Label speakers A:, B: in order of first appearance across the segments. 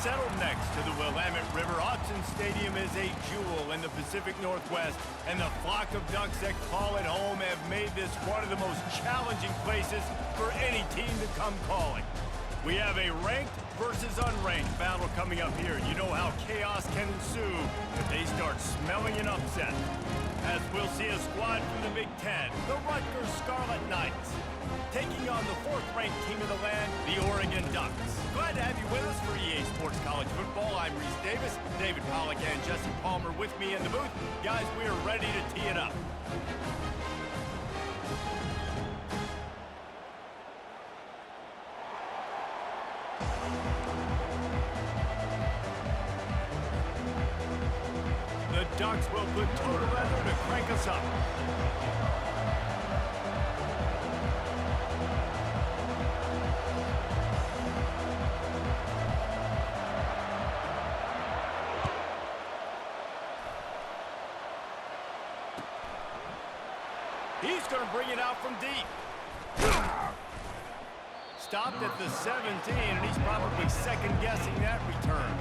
A: settled next to the Willamette River. Autzen Stadium is a jewel in the Pacific Northwest, and the flock of Ducks that call it home have made this one of the most challenging places for any team to come calling. We have a ranked versus unranked battle coming up here. You know how chaos can ensue if they start smelling an upset. As we'll see a squad from the Big Ten, the Rutgers Scarlet Knights, taking on the fourth-ranked team of the land, the Oregon Ducks. Glad to have you with us for EA Sports College Football. I'm Reese Davis, David Pollack and Jesse Palmer with me in the booth. Guys, we are ready to tee it up. The Ducks will put total leather to crank us up. He's going to bring it out from deep. Stopped at the 17, and he's probably second-guessing that return.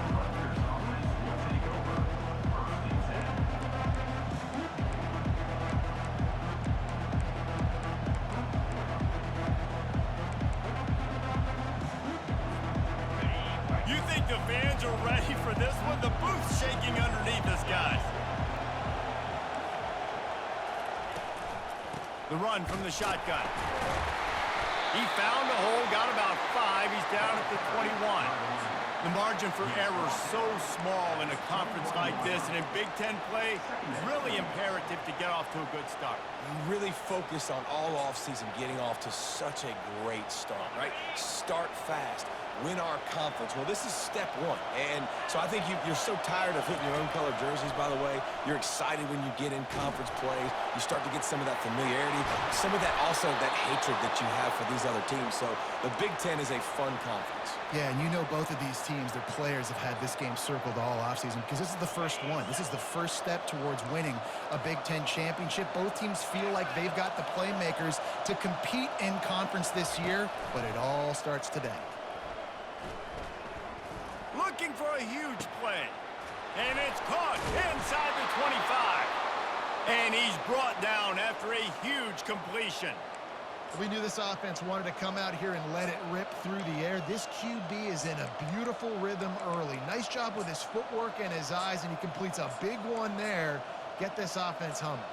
A: You think the fans are ready for this one? The booth's shaking underneath us, guys. The run from the shotgun. He found a hole, got about 5. He's down at the 21. The margin for error is so small in a conference like this, and in Big Ten play, really imperative to get off to a good start.
B: We really focus on all offseason getting off to such a great start, right? Start fast. Win our conference. Well, this is step one. And so I think you're so tired of hitting your own color jerseys, by the way. You're excited when you get in conference plays. You start to get some of that familiarity, some of that also that hatred that you have for these other teams. So the Big Ten is a fun conference.
C: Yeah, and you know both of these teams, their players have had this game circled all offseason because this is the first one. This is the first step towards winning a Big Ten championship. Both teams feel like they've got the playmakers to compete in conference this year, but it all starts today.
A: Looking for a huge play. And it's caught inside the 25. And he's brought down after a huge completion.
C: We knew this offense wanted to come out here and let it rip through the air. This QB is in a beautiful rhythm early. Nice job with his footwork and his eyes, and he completes a big one there. Get this offense humming.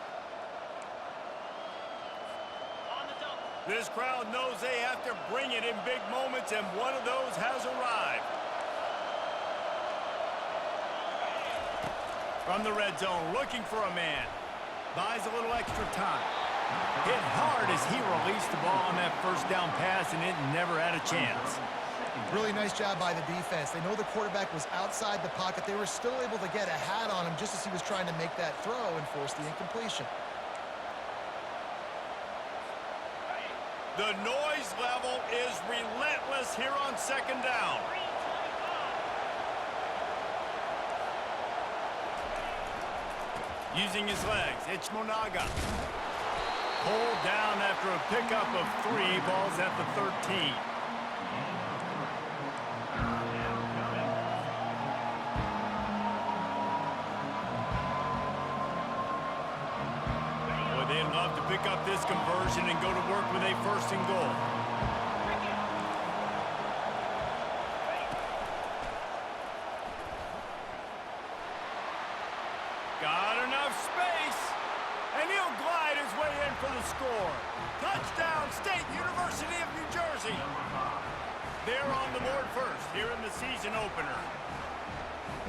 A: This crowd knows they have to bring it in big moments, and one of those has arrived. From the red zone, looking for a man. Buys a little extra time. Hit hard as he released the ball on that first down pass, and it never had a chance.
C: Really nice job by the defense. They know the quarterback was outside the pocket. They were still able to get a hat on him just as he was trying to make that throw and force the incompletion.
A: The noise level is relentless here on second down. Using his legs, it's Monaga. Pulled down after a pickup of 3, balls at the 13. Well, they'd love to pick up this conversion and go to work with a first and goal. Got enough space, and he'll glide his way in for the score. Touchdown, State University of New Jersey. They're on the board first here in the season opener.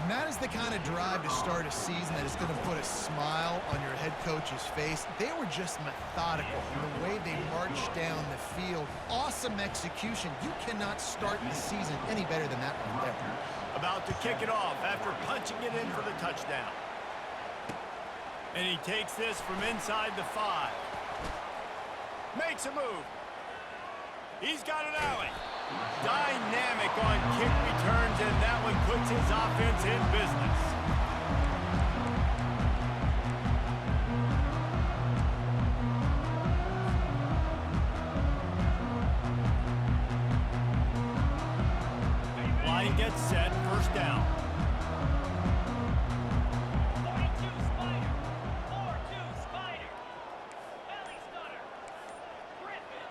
C: And that is the kind of drive to start a season that is going to put a smile on your head coach's face. They were just methodical in the way they marched down the field. Awesome execution. You cannot start the season any better than that right there.
A: About to kick it off after punching it in for the touchdown. And he takes this from inside the 5. Makes a move. He's got an alley. Dynamic on kick returns, and that one puts his offense in business. Line gets set. set, first down.
D: 42 Spider. 4-2 Spider. Belly stunner. Griffin.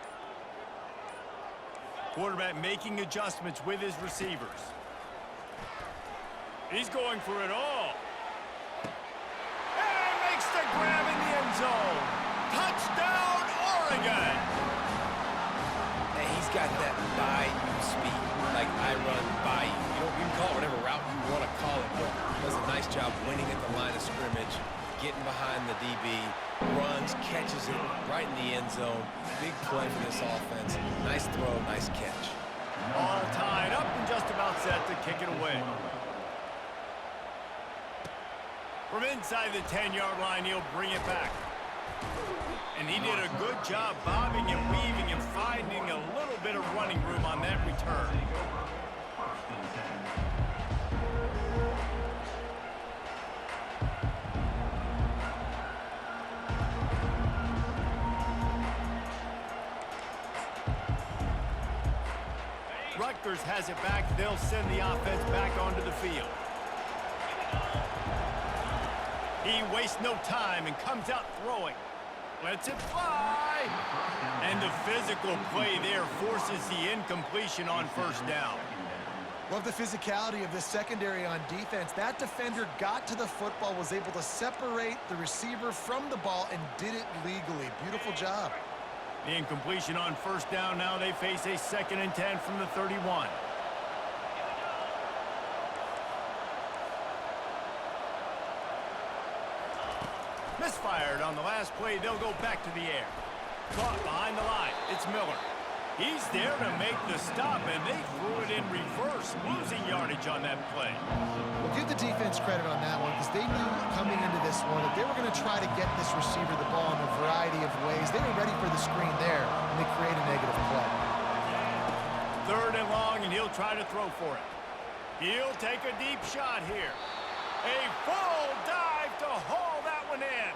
A: Quarterback making adjustments with his receivers. He's going for it all. And makes the grab in the end zone. Touchdown, Oregon!
B: And he's got that by-you speed, like I run by you. You can call it whatever route you want to call it, but does a nice job winning at the line of scrimmage, getting behind the DB, runs, catches it right in the end zone. Big play for this offense. Nice throw, nice catch.
A: All tied up and just about set to kick it away. From inside the 10-yard line, he'll bring it back. And he did a good job bobbing and weaving and finding a little bit of running room on that return. Rutgers has it back. They'll send the offense back onto the field. He wastes no time and comes out throwing. Lets it fly. And the physical play there forces the incompletion on first down.
C: Love the physicality of this secondary on defense. That defender got to the football, was able to separate the receiver from the ball, and did it legally. Beautiful job.
A: The incompletion on first down. Now they face a 2nd and 10 from the 31. Misfired on the last play. They'll go back to the air. Caught behind the line. It's Miller. He's there to make the stop, and they threw it in reverse, losing yardage on that play.
C: Well, give the defense credit on that one, because they knew coming into this one that they were going to try to get this receiver the ball in a variety of ways. They were ready for the screen there, and they create a negative play.
A: 3rd and long, and he'll try to throw for it. He'll take a deep shot here. A full dive to haul that one in.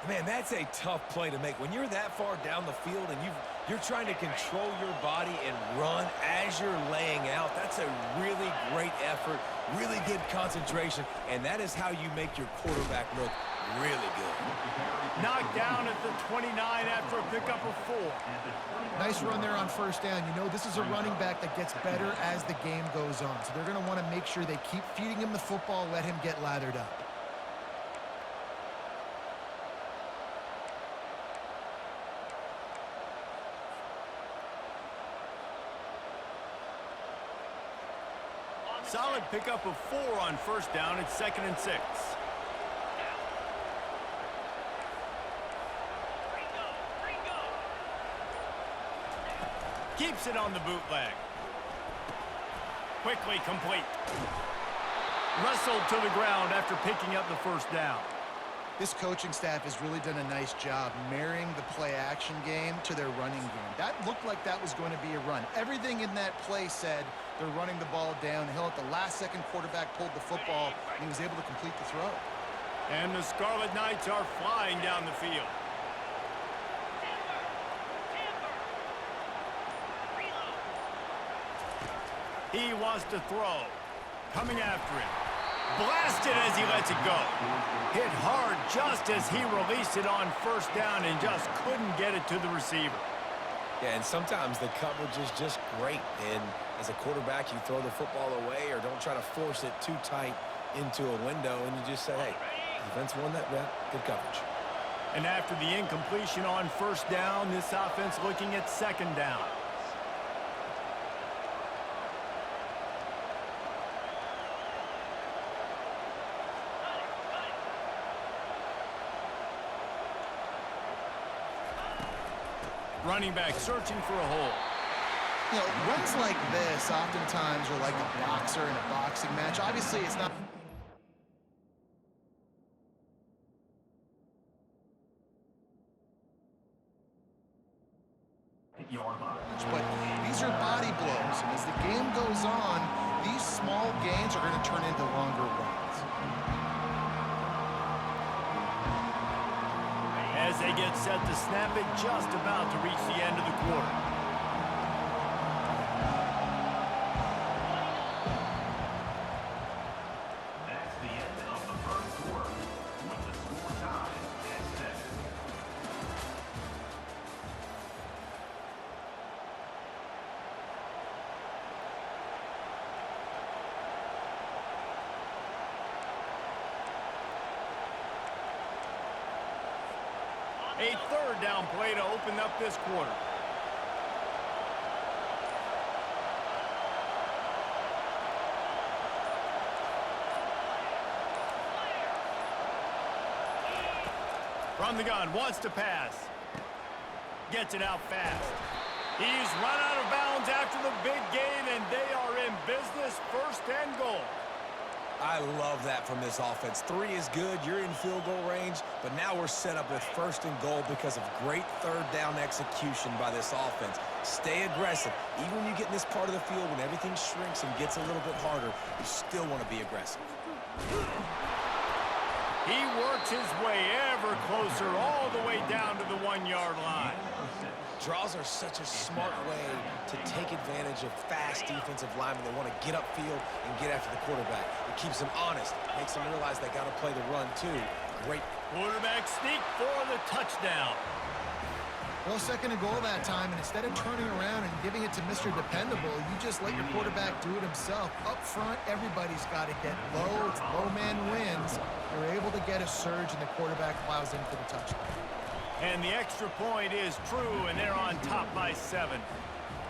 B: Man, that's a tough play to make. When you're that far down the field and you're trying to control your body and run as you're laying out, that's a really great effort, really good concentration, and that is how you make your quarterback look really good.
A: Knocked down at the 29 after a pickup of 4.
C: Nice run there on first down. You know, this is a running back that gets better as the game goes on, so they're going to want to make sure they keep feeding him the football, let him get lathered up.
A: Solid pickup of 4 on first down. It's 2nd and 6. Keeps it on the bootleg. Quickly complete. Wrestled to the ground after picking up the first down.
C: This coaching staff has really done a nice job marrying the play-action game to their running game. That looked like that was going to be a run. Everything in that play said they're running the ball downhill. At the last second, quarterback pulled the football, and he was able to complete the throw.
A: And the Scarlet Knights are flying down the field. He wants to throw. Coming after him. Blasted as he lets it go. Hit hard just as he released it on first down and just couldn't get it to the receiver.
B: Yeah, and sometimes the coverage is just great. And as a quarterback, you throw the football away or don't try to force it too tight into a window, and you just say, hey, defense won that bet. Good coverage.
A: And after the incompletion on first down, this offense looking at 2nd down. Running back searching for a hole.
C: You know, runs like this oftentimes are like a boxer in a boxing match. Obviously, it's not... But these are body blows, and as the game goes on, these small gains are going to turn into longer runs.
A: As they get set to snap it, just about to reach the end of the quarter. A third down play to open up this quarter. From the gun, wants to pass. Gets it out fast. He's run out of bounds after the big gain, and they are in business, 1st and goal.
B: I love that from this offense. 3 is good, you're in field goal range, but now we're set up with 1st and goal because of great third down execution by this offense. Stay aggressive. Even when you get in this part of the field, when everything shrinks and gets a little bit harder, you still want to be aggressive.
A: He works his way ever closer all the way down to the 1-yard line.
B: Draws are such a smart way to take advantage of fast defensive linemen. They want to get upfield and get after the quarterback. It keeps them honest, makes them realize they got to play the run too. Great.
A: Quarterback sneak for the touchdown.
C: Well, 2nd and goal that time, and instead of turning around and giving it to Mr. Dependable, you just let your quarterback do it himself. Up front, everybody's got to get low. It's low man wins. You're able to get a surge, and the quarterback plows in for the touchdown.
A: And the extra point is true, and they're on top by 7.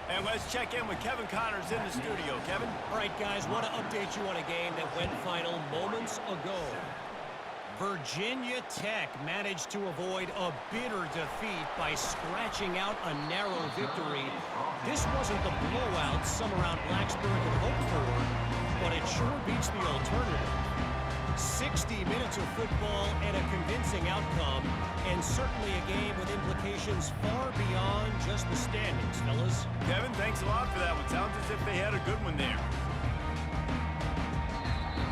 A: And let's check in with Kevin Connors in the studio. Kevin?
E: All right, guys, want to update you on a game that went final moments ago. Virginia Tech managed to avoid a bitter defeat by scratching out a narrow victory. This wasn't the blowout some around Blacksburg had hoped for, but it sure beats the alternative. 60 minutes of football and a convincing outcome, and certainly a game with implications far beyond just the standings, fellas.
A: Kevin, thanks a lot for that one. Sounds as if they had a good one there.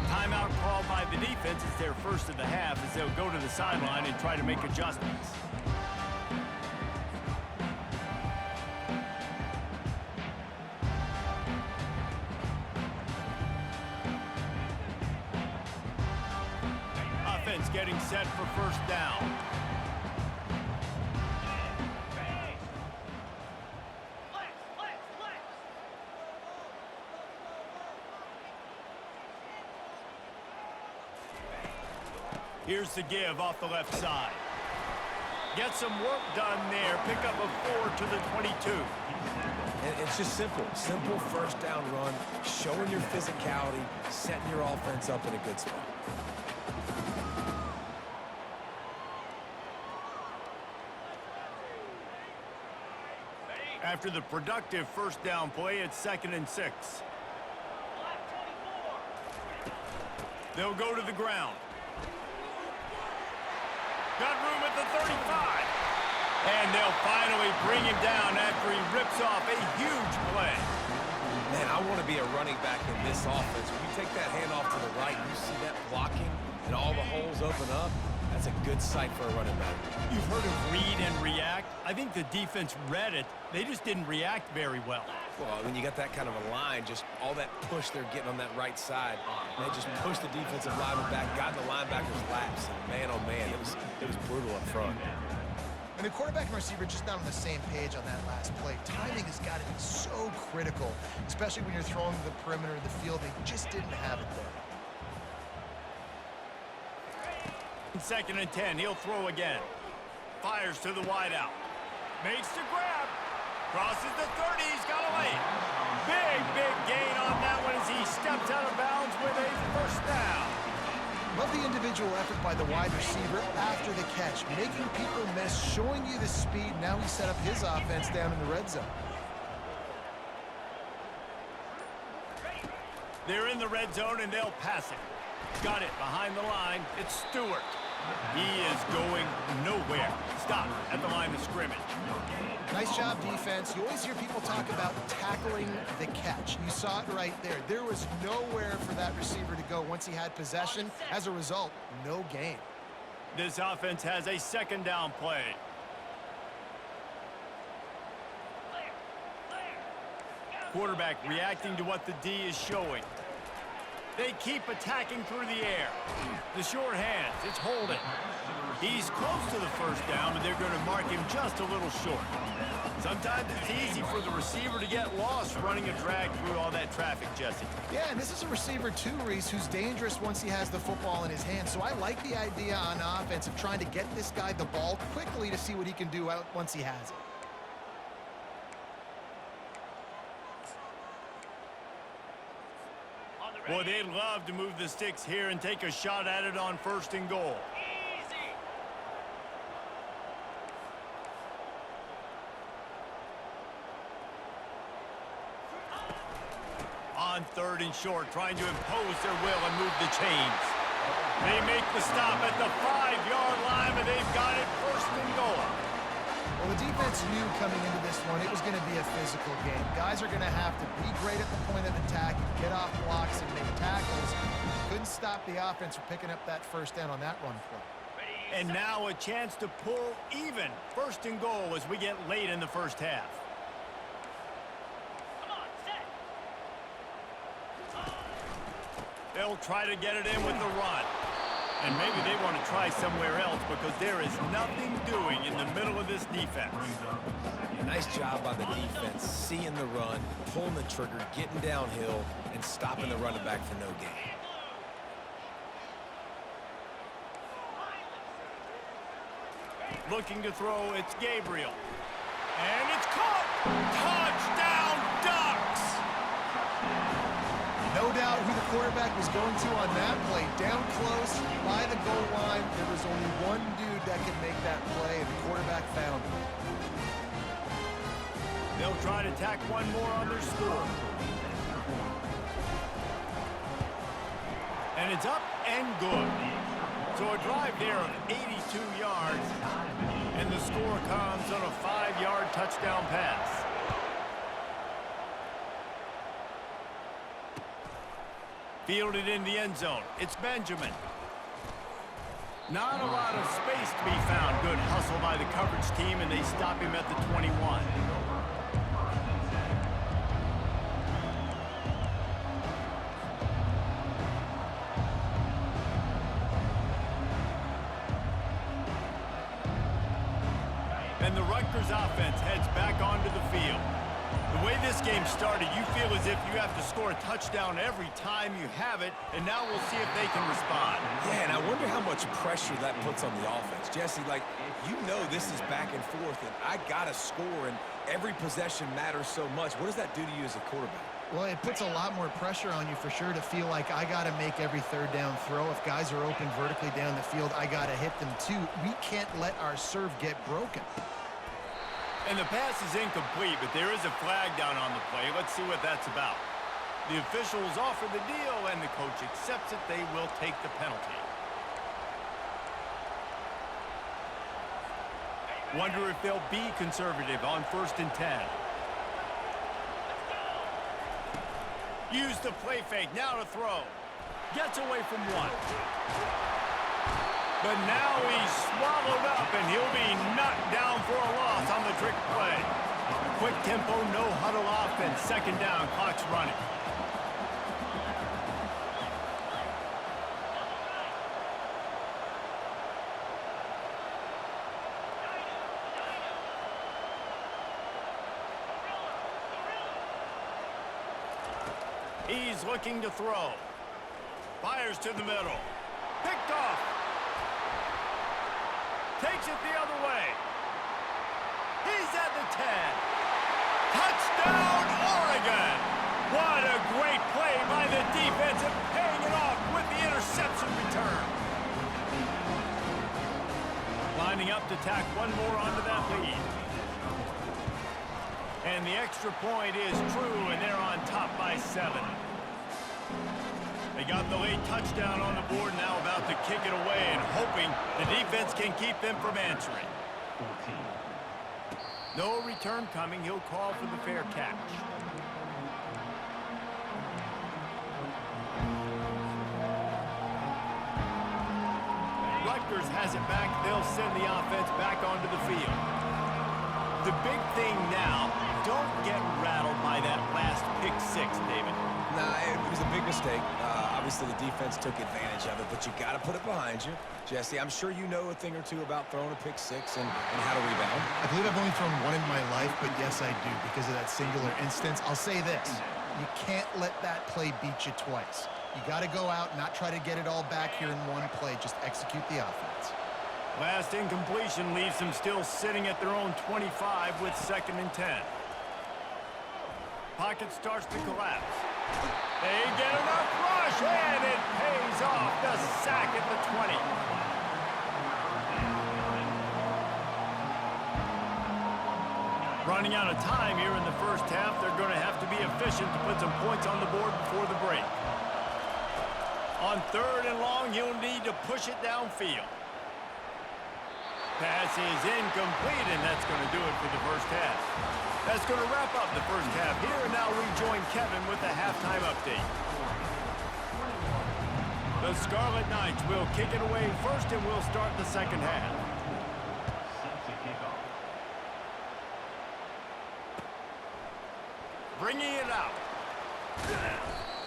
A: Timeout called by the defense. It's their first of the half as they'll go to the sideline and try to make adjustments. Offense getting set for 1st down. Here's the give off the left side. Get some work done there. Pick up a 4 to the 22.
B: And it's just simple. Simple 1st down run, showing your physicality, setting your offense up in a good spot.
A: After the productive 1st down play, it's 2nd and 6. They'll go to the ground. Got room at the 35. And they'll finally bring him down after he rips off a huge play.
B: Man, I want to be a running back in this offense. When you take that handoff to the right, you see that blocking and all the holes open up. That's a good sight for a running back.
A: You've heard of read and react. I think the defense read it. They just didn't react very well.
B: Well, when you got that kind of a line, just all that push they're getting on that right side, and they just pushed the defensive lineman back, got in the linebacker's laps, and man, oh man, it was brutal up front.
C: And the quarterback and receiver just not on the same page on that last play. Timing has got to be so critical, especially when you're throwing to the perimeter of the field. They just didn't have it there.
A: 2nd and 10. He'll throw again. Fires to the wideout. Makes the grab. Crosses the 30. He's got away. Big gain on that one as he steps out of bounds with a 1st down.
C: Love the individual effort by the wide receiver after the catch, making people miss, showing you the speed. Now he set up his offense down in the red zone.
A: They're in the red zone and they'll pass it. Got it behind the line. It's Stewart. He is going nowhere. Stop at the line of scrimmage.
C: Nice job, defense. You always hear people talk about tackling the catch. You saw it right there. There was nowhere for that receiver to go once he had possession. As a result, no gain.
A: This offense has a 2nd down play. Quarterback reacting to what the D is showing. They keep attacking through the air. The short hands, it's holding. He's close to the first down, but they're going to mark him just a little short. Sometimes it's easy for the receiver to get lost running a drag through all that traffic, Jesse.
C: Yeah, and this is a receiver too, Reese, who's dangerous once he has the football in his hand. So I like the idea on offense of trying to get this guy the ball quickly to see what he can do out once he has it.
A: Boy, they'd love to move the sticks here and take a shot at it on 1st and goal.
D: Easy.
A: On 3rd and short, trying to impose their will and move the chains. They make the stop at the 5-yard line, but they've got it 1st and goal.
C: Well, the defense knew coming into this one it was going to be a physical game. Guys are going to have to be great at the point of attack, get off blocks, and make tackles. Couldn't stop the offense from picking up that 1st down on that run play.
A: And now a chance to pull even 1st and goal as we get late in the 1st half.
D: Come on, set.
A: They'll try to get it in with the run. And maybe they want to try somewhere else because there is nothing doing in the middle of this defense.
B: Nice job by the defense, seeing the run, pulling the trigger, getting downhill, and stopping the running back for no gain.
A: Looking to throw, it's Gabriel. And it's caught! Touchdown, Ducks!
C: No doubt who the quarterback was going to on that play. Down close, by the goal line. There was only one dude that could make that play, and the quarterback found him.
A: They'll try to tack one more on their score. And it's up and good. So a drive there of 82 yards, and the score comes on a 5-yard touchdown pass. Fielded in the end zone. It's Benjamin. Not a lot of space to be found. Good hustle by the coverage team, and they stop him at the 21. And the Rutgers offense heads back onto the field. The way this game started, you feel as if you have to score a touchdown every time you have it, and now we'll see if they can respond.
B: Yeah, and I wonder how much pressure that puts on the offense. Jesse, like, you know this is back and forth, and I got to score, and every possession matters so much. What does that do to you as a quarterback?
C: Well, it puts a lot more pressure on you for sure to feel like I got to make every 3rd down throw. If guys are open vertically down the field, I got to hit them too. We can't let our serve get broken.
A: And the pass is incomplete, but there is a flag down on the play. Let's see what that's about. The officials offer the deal, and the coach accepts it. They will take the penalty. Wonder if they'll be conservative on 1st and 10. Use the play fake. Now to throw. Gets away from one. But now he's swallowed up, and he'll be knocked down for a loss on the trick play. Quick tempo, no huddle offense. 2nd down, clock's running. He's looking to throw. Fires to the middle. Picked off. Takes it the other way. He's at the 10. Touchdown, Oregon! What a great play by the defense and paying it off with the interception return. Lining up to tack one more onto that lead. And the extra point is true, and they're on top by 7. They got the late touchdown on the board, now about to kick it away and hoping the defense can keep them from answering. No return coming. He'll call for the fair catch. Rutgers has it back. They'll send the offense back onto the field. The big thing now, don't get rattled by that last pick 6, David.
B: Nah, it was a big mistake. Obviously, the defense took advantage of it, but you got to put it behind you. Jesse, I'm sure you know a thing or two about throwing a pick six and how to rebound.
C: I believe I've only thrown one in my life, but yes, I do because of that singular instance. I'll say this. You can't let that play beat you twice. You got to go out and not try to get it all back here in one play. Just execute the offense.
A: Last incompletion leaves them still sitting at their own 25 with 2nd and 10. Pocket starts to collapse. They get enough rush, and it pays off. The sack at the 20. Running out of time here in the first half, they're going to have to be efficient to put some points on the board before the break. On 3rd and long, he'll need to push it downfield. Pass is incomplete, and that's going to do it for the first half. That's going to wrap up the first half here, and now we join Kevin with the halftime update. The Scarlet Knights will kick it away first, and we'll start the second half. Bringing it out.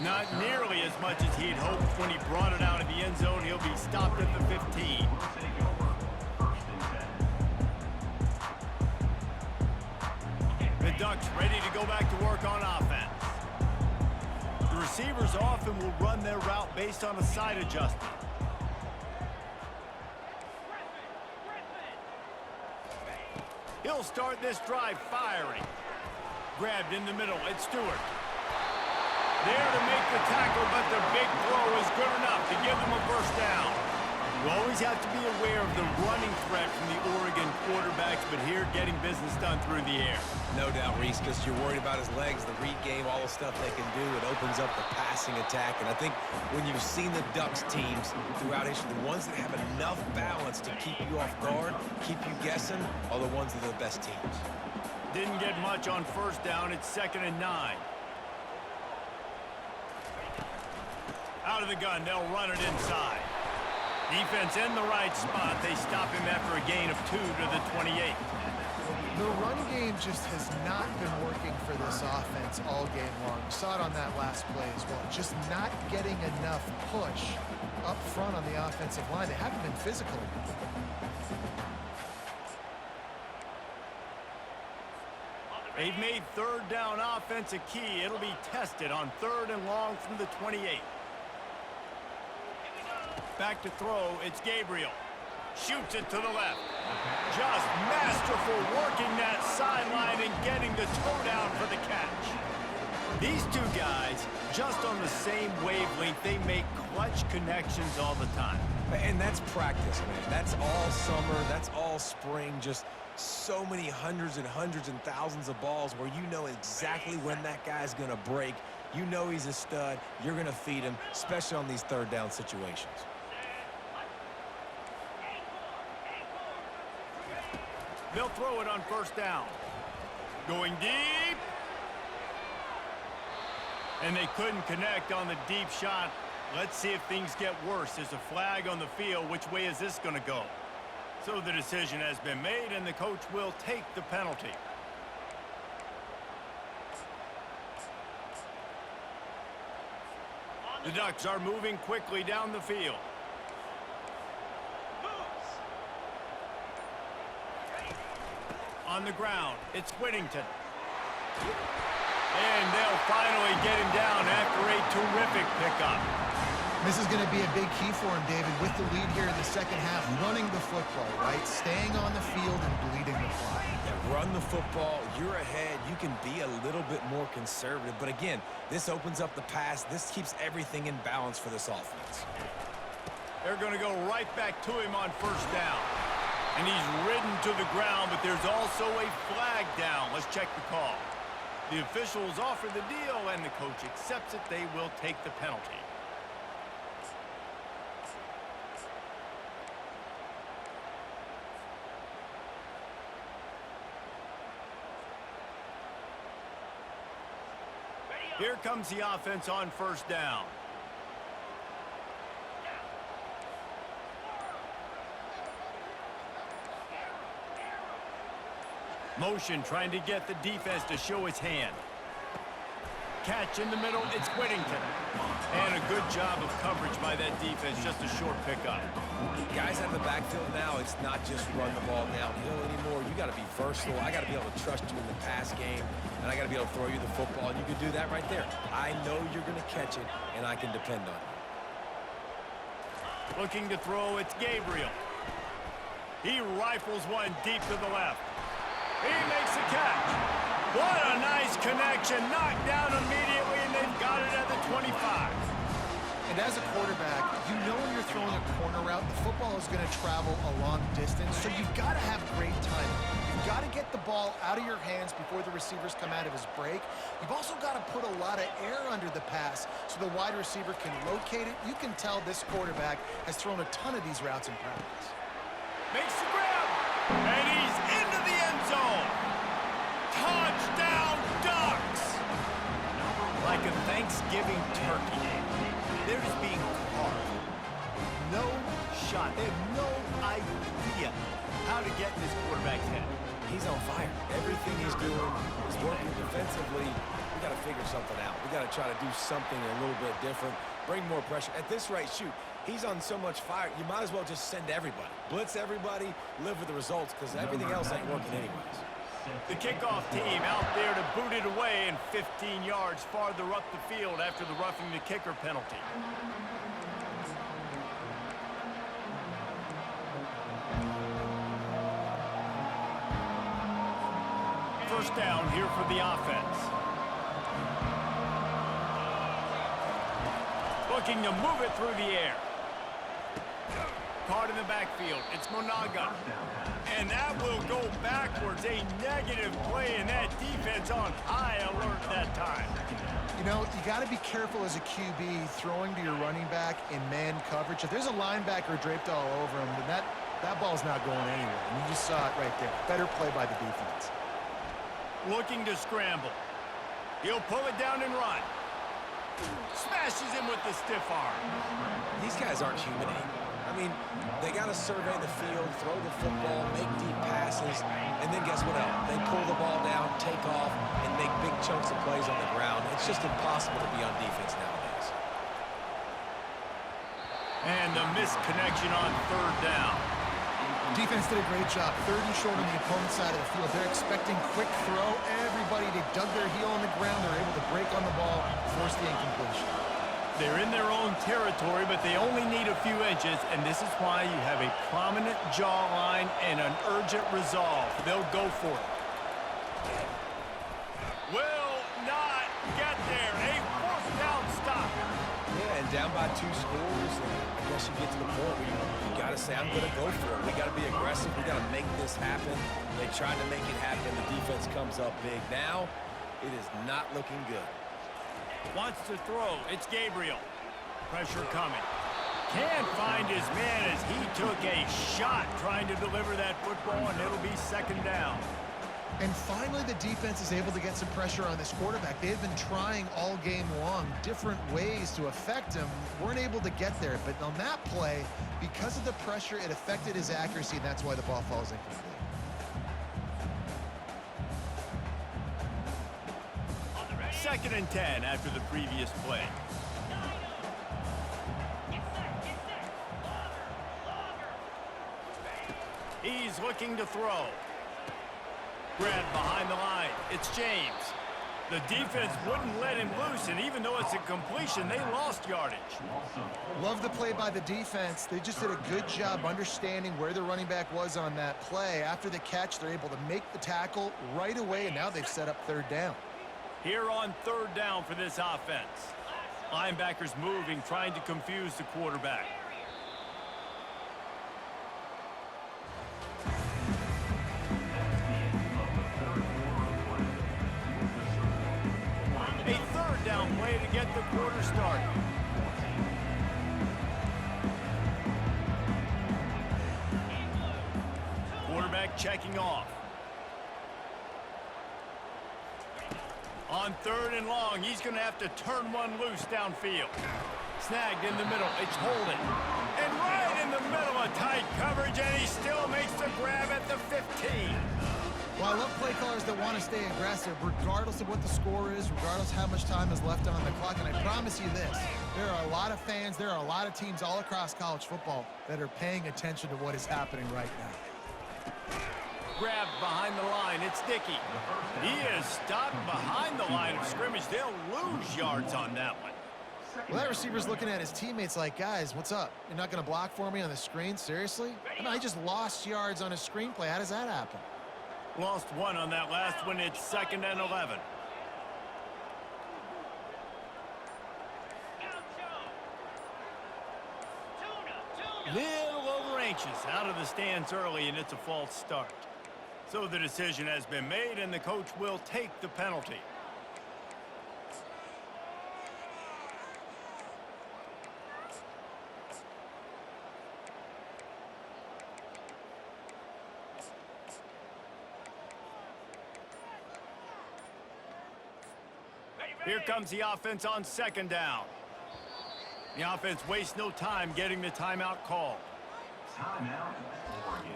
A: Not nearly as much as he'd hoped when he brought it out of the end zone. He'll be stopped at the 15. The Ducks ready to go back to work on offense. The receivers often will run their route based on a side adjustment. He'll start this drive firing. Grabbed in the middle, it's Stewart. There to make the tackle, but the big throw is good enough to give them a first down. You always have to be aware of the running threat from the Oregon quarterbacks, but here getting business done through the air.
B: No doubt, Reese, because you're worried about his legs, the read game, all the stuff they can do. It opens up the passing attack. And I think when you've seen the Ducks teams throughout history, the ones that have enough balance to keep you off guard, keep you guessing, are the ones that are the best teams.
A: Didn't get much on first down. It's 2nd and 9. Out of the gun, they'll run it inside. Defense in the right spot. They stop him after a gain of 2 to the 28.
C: The run game just has not been working for this offense all game long. You saw it on that last play as well. Just not getting enough push up front on the offensive line. They haven't been physical enough.
A: They've made 3rd down offense a key. It'll be tested on 3rd and long from the 28. Back to throw, it's Gabriel. Shoots it to the left. Just masterful working that sideline and getting the toe down for the catch. These two guys, just on the same wavelength, they make clutch connections all the time.
B: And that's practice, man. That's all summer. That's all spring. Just so many hundreds and thousands of balls where you know exactly when that guy's going to break. You know he's a stud. You're going to feed him, especially on these 3rd down situations.
A: They'll throw it on 1st down. Going deep. And they couldn't connect on the deep shot. Let's see if things get worse. There's a flag on the field. Which way is this going to go? So the decision has been made, and the coach will take the penalty. The Ducks are moving quickly down the field. On the ground, it's Whittington. And they'll finally get him down after a terrific pickup.
C: This is going to be a big key for him, David, with the lead here in the second half, running the football, right? Staying on the field and bleeding the clock.
B: Yeah, run the football. You're ahead. You can be a little bit more conservative. But again, this opens up the pass. This keeps everything in balance for this offense.
A: They're going to go right back to him on 1st down. And he's ridden to the ground, but there's also a flag down. Let's check the call. The officials offer the deal, and the coach accepts it. They will take the penalty. Here comes the offense on 1st down. Motion trying to get the defense to show its hand. catch in the middle. It's Whittington. And a good job of coverage by that defense. Just a short pickup.
B: Guys out of the backfield now, it's not just run the ball downhill anymore. You got to be versatile. I got to be able to trust you in the pass game, and I got to be able to throw you the football, and you can do that right there. I know you're going to catch it, and I can depend on you.
A: Looking to throw, it's Gabriel. He rifles one deep to the left. He makes a catch. What a nice connection. Knocked down immediately, and they've got it at the 25.
C: And as a quarterback, you know when you're throwing a corner route, the football is going to travel a long distance, so you've got to have great timing. You've got to get the ball out of your hands before the receivers come out of his break. You've also got to put a lot of air under the pass so the wide receiver can locate it. You can tell this quarterback has thrown a ton of these routes in practice.
A: Makes the grab, and he's into the end zone. Touchdown, Ducks! Like a Thanksgiving turkey, they're just being carved. No shot. They have no idea how to get in this quarterback's head.
B: He's on fire. Everything he's doing is working defensively. We got to figure something out. We got to try to do something a little bit different, bring more pressure. At this rate, shoot, he's on so much fire, you might as well just send everybody. Blitz everybody, live with the results, because everything else ain't working anyways.
A: The kickoff team out there to boot it away and 15 yards farther up the field after the roughing the kicker penalty. First down here for the offense. Looking to move it through the air. Caught in the backfield. It's Monaga. And that will go backwards. A negative play, and that defense on high alert that time.
C: You know, you got to be careful as a QB throwing to your running back in man coverage. If there's a linebacker draped all over him, then that ball's not going anywhere. And you just saw it right there. Better play by the defense.
A: Looking to scramble. He'll pull it down and run. Smashes him with the stiff arm.
B: These guys aren't human anymore. I mean, they got to survey the field, throw the football, make deep passes, and then guess what else? They pull the ball down, take off, and make big chunks of plays on the ground. It's just impossible to be on defense nowadays.
A: And the missed connection on third down.
C: Defense did a great job. Third and short on the opponent's side of the field. They're expecting quick throw. Everybody, they dug their heel on the ground. They're able to break on the ball, force the incompletion.
A: They're in their own territory, but they only need a few inches, and this is why you have a prominent jawline and an urgent resolve. They'll go for it. Will not get there. A fourth down stop.
B: Yeah, and down by 2 scores, and I guess you get to the point where you got to say, I'm going to go for it. We got to be aggressive. We got to make this happen. They tried to make it happen. The defense comes up big. Now, it is not looking good.
A: Wants to throw. It's Gabriel. Pressure coming. Can't find his man as he took a shot trying to deliver that football, and it'll be second down.
C: And finally, the defense is able to get some pressure on this quarterback. They had been trying all game long different ways to affect him. Weren't able to get there. But on that play, because of the pressure, it affected his accuracy, and that's why the ball falls incomplete.
A: Second and 10 after the previous play. He's looking to throw. Grabbed behind the line. It's James. The defense wouldn't let him loose, and even though it's a completion, they lost yardage.
C: Love the play by the defense. They just did a good job understanding where the running back was on that play. After the catch, they're able to make the tackle right away, and now they've set up third down.
A: Here on third down for this offense. Linebackers moving, trying to confuse the quarterback. A third down play to get the quarter started. Quarterback checking off. On third and long, he's going to have to turn one loose downfield. Snagged in the middle. It's Holden. And right in the middle of tight coverage, and he still makes the grab at the 15.
C: Well, I love play callers that want to stay aggressive regardless of what the score is, regardless how much time is left on the clock. And I promise you this, there are a lot of fans, there are a lot of teams all across college football that are paying attention to what is happening right now.
A: Grabbed behind the line. It's Dickey. He is stopped behind the line of scrimmage. They'll lose yards on that one.
C: Well, that receiver's looking at his teammates like, guys, what's up? You're not going to block for me on the screen? Seriously? I mean, I just lost yards on a screenplay. How does that happen?
A: Lost one on that last one. It's 2nd and 11. Little over anxious out of the stands early, and it's a false start. So the decision has been made, and the coach will take the penalty. Here comes the offense on 2nd down. The offense wastes no time getting the timeout called.
F: Timeout, Oregon.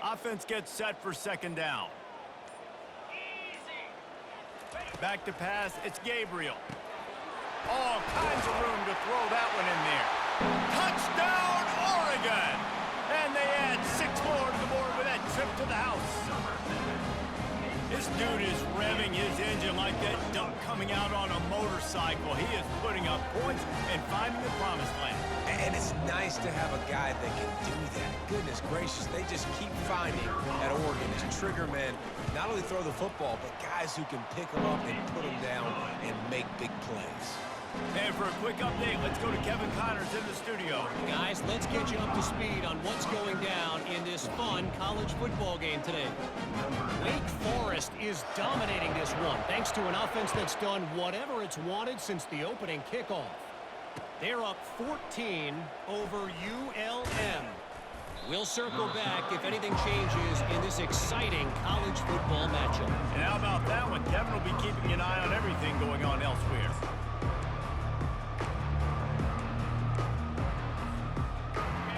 A: Offense gets set for 2nd down. Back to pass, it's Gabriel. All kinds of room to throw that one in there. Touchdown, Oregon! And they add 6 more to the board with that trip to the house. This dude is revving his engine like that duck coming out on a motorcycle. He is putting up points and finding the promised land.
B: And it's nice to have a guy that can do that. Goodness gracious, they just keep finding at Oregon as trigger men not only throw the football, but guys who can pick them up and put them down and make big plays.
A: And for a quick update, let's go to Kevin Connors in the studio.
E: Guys, let's get you up to speed on what's going down in this fun college football game today. Wake Forest is dominating this one, thanks to an offense that's done whatever it's wanted since the opening kickoff. They're up 14 over ULM. We'll circle back if anything changes in this exciting college football matchup.
A: And how about that one? Kevin will be keeping an eye on everything going on elsewhere.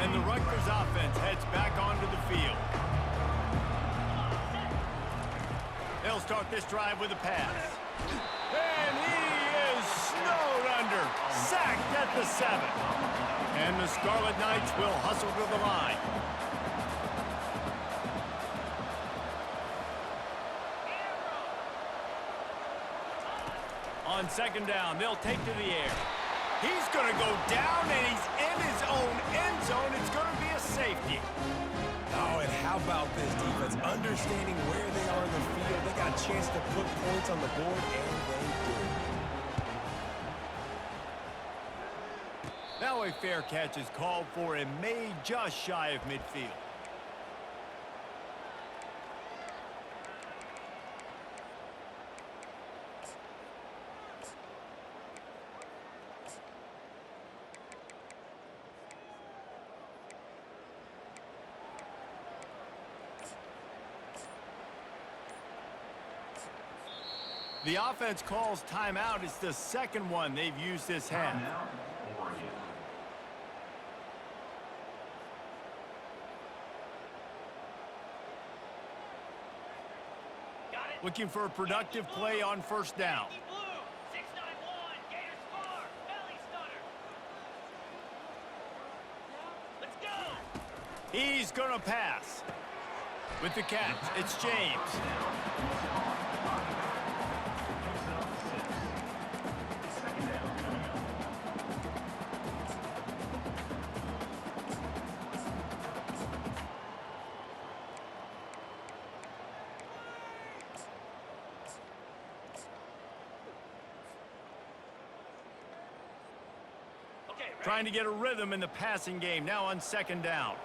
A: And the Rutgers offense heads back onto the field. They'll start this drive with a pass. And he is snowed under. Sacked at the 7. And the Scarlet Knights will hustle to the line. On 2nd down, they'll take to the air. He's going to go down, and he's in his own end zone. It's going to be a safety.
B: Oh, and how about this defense? Understanding where they are in the field. They got a chance to put points on the board, and they did.
A: Now a fair catch is called for and made just shy of midfield. The offense calls timeout. It's the 2nd one they've used this half.
F: Timeout, Oregon.
A: Looking for a productive play on 1st down. He's going to pass. With the catch, it's James. Trying to get a rhythm in the passing game, now on 2nd down.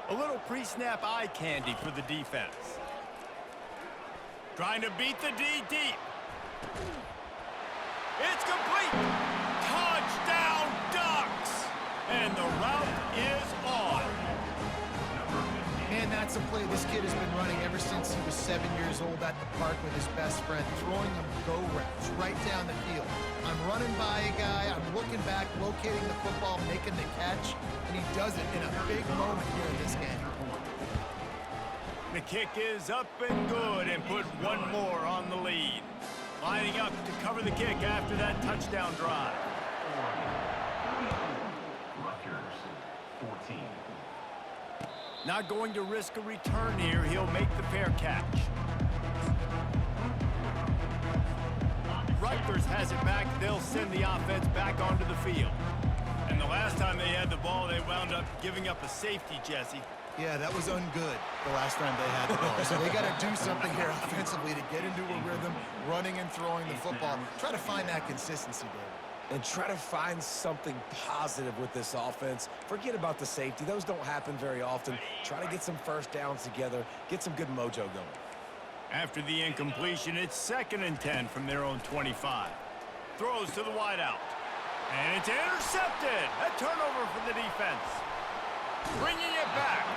A: A little pre-snap eye candy for the defense. Trying to beat the D deep. It's complete. Touchdown, Ducks. And the route is on.
C: That's a play this kid has been running ever since he was 7 years old at the park with his best friend, throwing them go routes right down the field. I'm running by a guy, I'm looking back, locating the football, making the catch, and he does it in a big moment here in this game.
A: The kick is up and good and put one more on the lead. Lining up to cover the kick after that touchdown drive.
F: Rutgers, 14.
A: Not going to risk a return here. He'll make the fair catch. Rutgers has it back. They'll send the offense back onto the field. And the last time they had the ball, they wound up giving up a safety, Jesse.
C: Yeah, that was ungood the last time they had the ball. So they got to do something here offensively to get into a rhythm, running and throwing the football. Try to find that consistency, David.
B: And try to find something positive with this offense. Forget about the safety. Those don't happen very often. Try to get some first downs together, get some good mojo going.
A: After the incompletion, it's 2nd and 10 from their own 25. Throws to the wideout. And it's intercepted. A turnover for the defense. Bringing it back.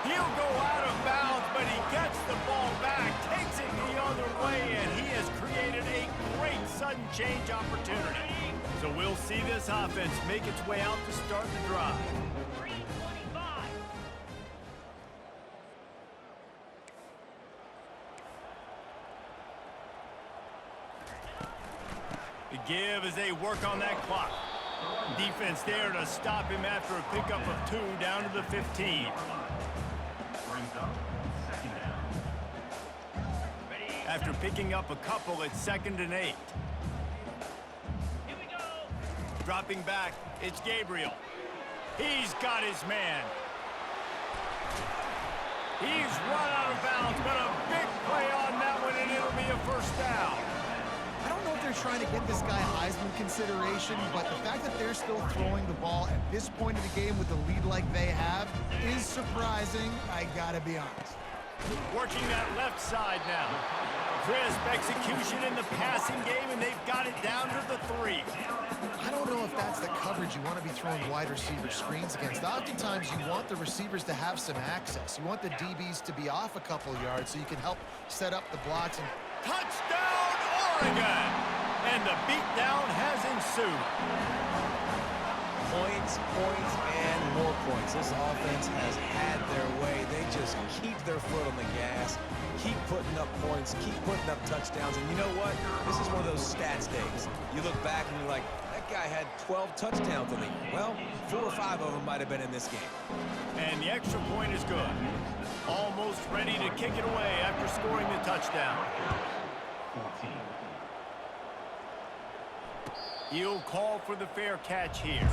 A: He'll go out of bounds, but he gets the ball back, takes it the other way, and he has created a great sudden change opportunity. So we'll see this offense make its way out to start the drive.
D: 3:25.
A: The give as they work on that clock. Defense there to stop him after a pickup of 2 down to the 15.
F: Brings up 2nd down.
A: After picking up a couple, it's 2nd and 8.
D: Here we go.
A: Dropping back, it's Gabriel. He's got his man. He's run out of bounds, but a big play on that one, and it'll be a first down.
C: I don't know if they're trying to get this guy Heisman consideration, but the fact that they're still throwing the ball at this point of the game with the lead like they have is surprising, I gotta be honest.
A: Working that left side now. Crisp execution in the passing game, and they've got it down to the 3.
C: I don't know if that's the coverage you want to be throwing wide receiver screens against. Oftentimes, you want the receivers to have some access. You want the DBs to be off a couple yards so you can help set up the blocks. And
A: Touchdown, Oregon! And the beatdown has ensued.
B: Points, points, and more points. This offense has had their way. They just keep their foot on the gas, keep putting up points, keep putting up touchdowns. And you know what? This is one of those stats days. You look back and you're like, that guy had 12 touchdowns in the year. Well, 4 or 5 of them might have been in this game.
A: And the extra point is good. Almost ready to kick it away after scoring the touchdown.
F: 14.
A: He'll call for the fair catch here.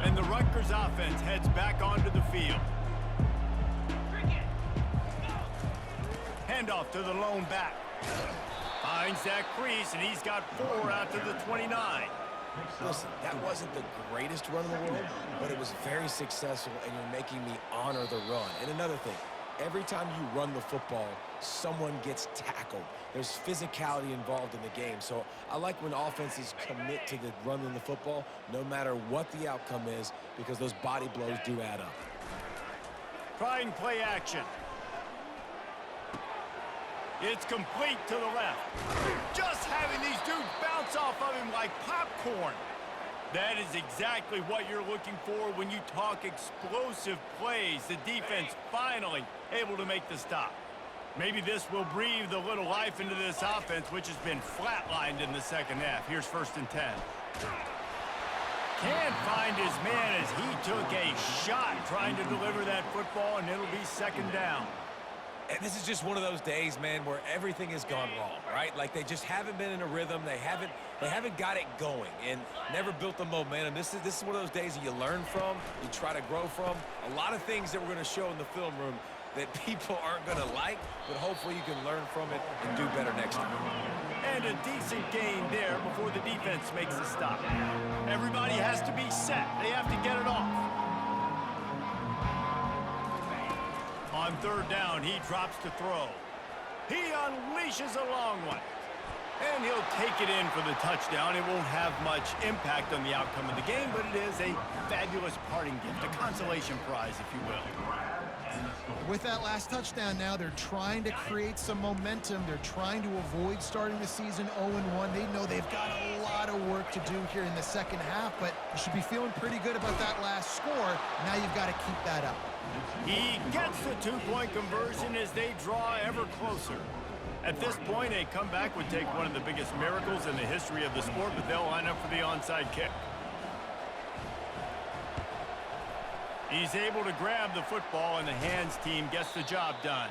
A: And the Rutgers offense heads back onto the field. Handoff to the lone back. Finds that crease, and he's got 4 out to the 29.
B: Listen, that wasn't the greatest run in the world, but it was very successful, and you're making me honor the run. And another thing, every time you run the football, someone gets tackled. There's physicality involved in the game. So I like when offenses commit to the running the football, no matter what the outcome is, because those body blows do add up.
A: Trying play action. It's complete to the left. Just having these dudes bounce off of him like popcorn. That is exactly what you're looking for when you talk explosive plays. The defense finally able to make the stop. Maybe this will breathe a little life into this offense, which has been flatlined in the second half. Here's 1st and 10. Can't find his man as he took a shot trying to deliver that football, and it'll be 2nd down.
B: And this is just one of those days, man, where everything has gone wrong, right? Like they just haven't been in a rhythm. They haven't got it going and never built the momentum. This is one of those days that you learn from, you try to grow from. A lot of things that we're going to show in the film room that people aren't going to like, but hopefully you can learn from it and do better next time.
A: And a decent gain there before the defense makes the stop. Everybody has to be set. They have to get it off. On 3rd down, he drops to throw. He unleashes a long one. And he'll take it in for the touchdown. It won't have much impact on the outcome of the game, but it is a fabulous parting gift, a consolation prize, if you will.
C: With that last touchdown now, they're trying to create some momentum. They're trying to avoid starting the season 0-1. They know they've got a lot of work to do here in the second half, but you should be feeling pretty good about that last score. Now you've got to keep that up.
A: He gets the two-point conversion as they draw ever closer. At this point, a comeback would take one of the biggest miracles in the history of the sport, but they'll line up for the onside kick. He's able to grab the football, and the hands team gets the job done.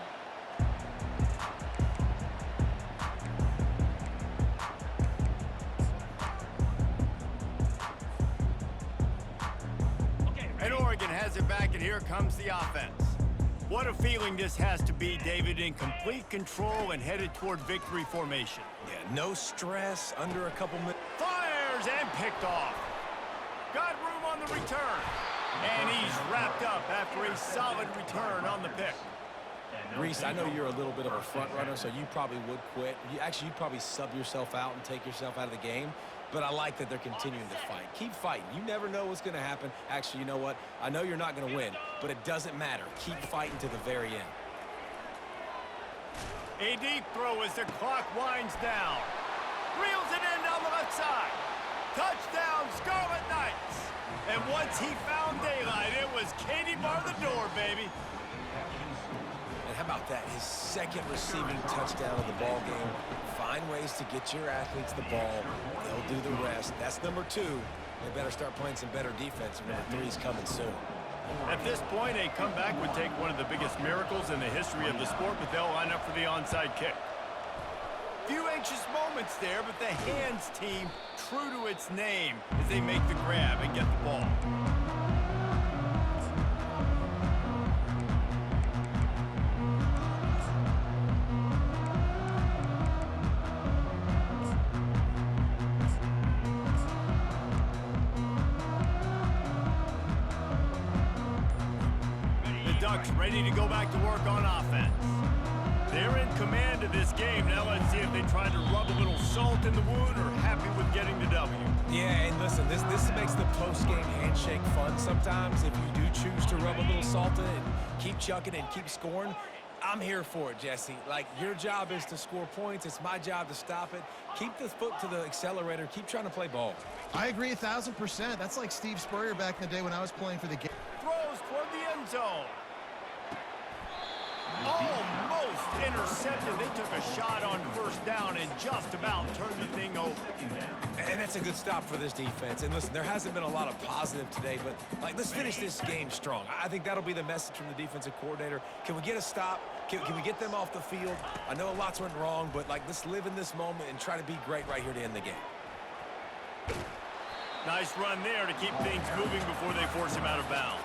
A: And Oregon has it back, and here comes the offense. What a feeling this has to be, David, in complete control and headed toward victory formation.
B: Yeah, no stress, under a couple minutes.
A: Fires and picked off. Got room on the return. And he's wrapped up after a solid return on the pick.
B: Reese, I know you're a little bit of a front runner, so you probably would quit. You'd probably sub yourself out and take yourself out of the game. But I like that they're continuing to fight. Keep fighting. You never know what's going to happen. Actually, you know what? I know you're not going to win, but it doesn't matter. Keep fighting to the very end.
A: A deep throw as the clock winds down. Reels it in down the left side. Touchdown, Scarlet Knights. And once he found daylight, it was Katie bar the door, baby.
B: And how about that? His second receiving touchdown of the ball game. Find ways to get your athletes the ball. They'll do the rest. That's number 2. They better start playing some better defense. Number 3 is coming soon.
A: At this point, a comeback would take one of the biggest miracles in the history of the sport, but they'll line up for the onside kick. Few anxious moments there, but the hands team true to its name as they make the grab and get the ball. The Ducks ready to go back to work on offense. They're in command of this game. Now let's see if they try to rub a little salt in the wound or happy with getting the W.
B: Yeah, and listen, this makes the post-game handshake fun sometimes. If you do choose to rub a little salt in it and keep chucking and keep scoring, I'm here for it, Jesse. Like, your job is to score points. It's my job to stop it. Keep the foot to the accelerator. Keep trying to play ball.
C: I agree 1,000%. That's like Steve Spurrier back in the day when I was playing for the game.
A: Throws toward the end zone. Almost intercepted. They took a shot on first down and just about turned the thing over.
B: And that's a good stop for this defense. And listen, there hasn't been a lot of positive today, but like, let's finish this game strong. I think that'll be the message from the defensive coordinator. Can we get a stop? Can we get them off the field? I know a lot's went wrong, but like, let's live in this moment and try to be great right here to end the game.
A: Nice run there to keep things moving before they force him out of bounds.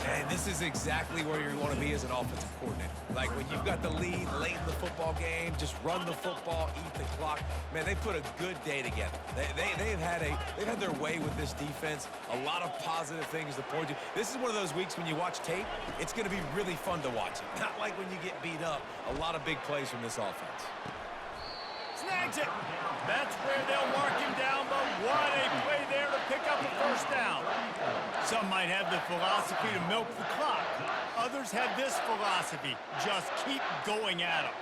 B: And this is exactly where you want to be as an offensive coordinator. Like, when you've got the lead late in the football game, just run the football, eat the clock. Man, they put a good day together. They've had their way with this defense. A lot of positive things to point to. This is one of those weeks when you watch tape, it's going to be really fun to watch it. Not like when you get beat up. A lot of big plays from this offense.
A: Snags it. That's where they'll mark him down, but what a play there to pick up a first down. Some might have the philosophy to milk the clock. Others have this philosophy, just keep going at them.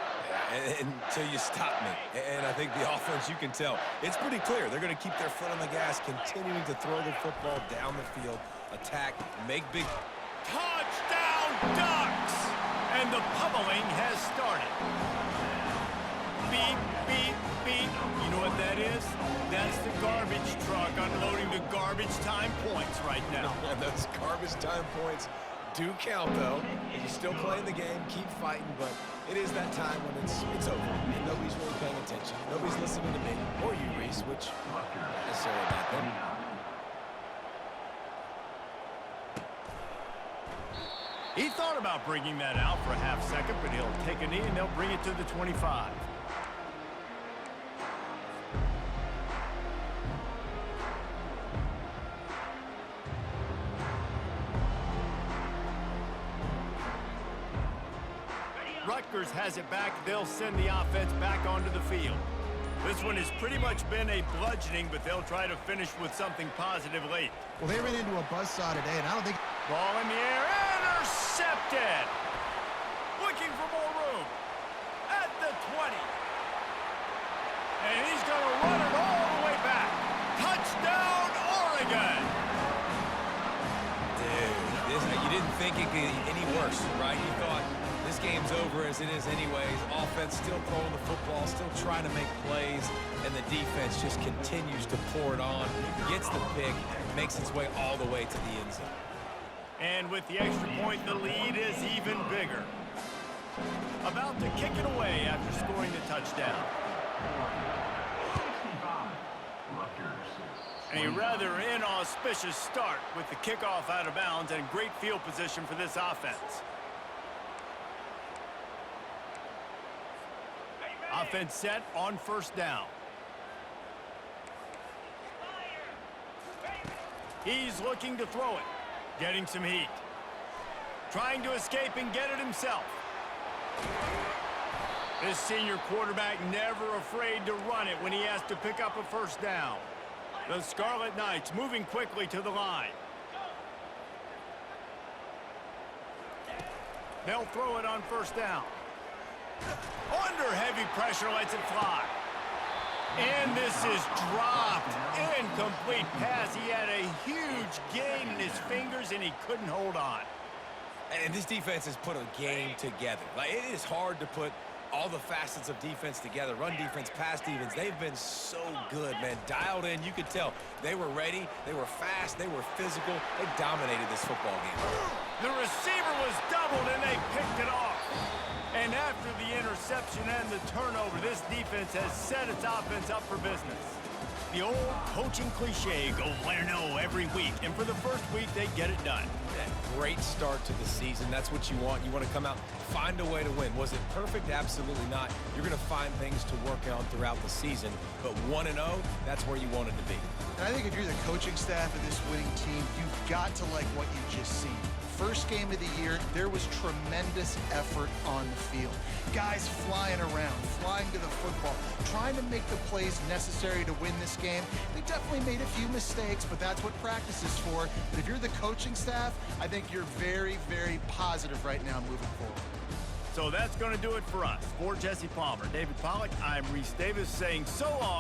B: Until you stop me. And I think the offense, you can tell, it's pretty clear. They're going to keep their foot on the gas, continuing to throw the football down the field, attack, make big...
A: Touchdown, Ducks! And the pummeling has started. Beep, beep, beep. You know what that is? That's the garbage truck unloading the garbage time points right now.
B: And those garbage time points do count, though. You're still playing the game, keep fighting, but it is that time when it's over, and nobody's really paying attention. Nobody's listening to me, or you, Reese, which not necessarily about them.
A: He thought about bringing that out for a half second, but he'll take a knee and they'll bring it to the 25. Rutgers has it back. They'll send the offense back onto the field. This one has pretty much been a bludgeoning, but they'll try to finish with something positive late.
C: Well, they ran into a buzzsaw today, and I don't think...
A: Ball in the air, intercepted! Looking for more room. At the 20. And he's going to run it all the way back. Touchdown, Oregon!
B: Dude, you didn't think it could get any worse, right? You thought this game's over as it is anyways. Offense still throwing the football, still trying to make plays, and the defense just continues to pour it on, gets the pick, makes its way all the way to the end zone.
A: And with the extra point, the lead is even bigger. About to kick it away after scoring the touchdown.
F: 65. Rutgers.
A: A rather inauspicious start with the kickoff out of bounds and great field position for this offense. Offense set on first down. He's looking to throw it. Getting some heat. Trying to escape and get it himself. This senior quarterback never afraid to run it when he has to pick up a first down. The Scarlet Knights moving quickly to the line. They'll throw it on first down. Under heavy pressure, lets it fly. And this is dropped. Incomplete pass. He had a huge gain in his fingers, and he couldn't hold on.
B: And this defense has put a game together. Like, it is hard to put all the facets of defense together. Run defense, pass defense. They've been so good, man. Dialed in. You could tell they were ready. They were fast. They were physical. They dominated this football game.
A: The receiver was doubled, and they picked it off. And after the interception and the turnover, this defense has set its offense up for business. The old coaching cliche, go win or no every week. And for the first week, they get it done.
B: Yeah, great start to the season. That's what you want. You want to come out, find a way to win. Was it perfect? Absolutely not. You're going to find things to work on throughout the season. But 1-0, that's where you wanted to be.
C: And I think if you're the coaching staff of this winning team, you've got to like what you've just seen. First game of the year, there was tremendous effort on the field. Guys flying around, flying to the football, trying to make the plays necessary to win this game. They definitely made a few mistakes, but that's what practice is for. But if you're the coaching staff, I think you're very, very positive right now moving forward.
A: So that's going to do it for us. For Jesse Palmer, David Pollack, I'm Reese Davis saying so long.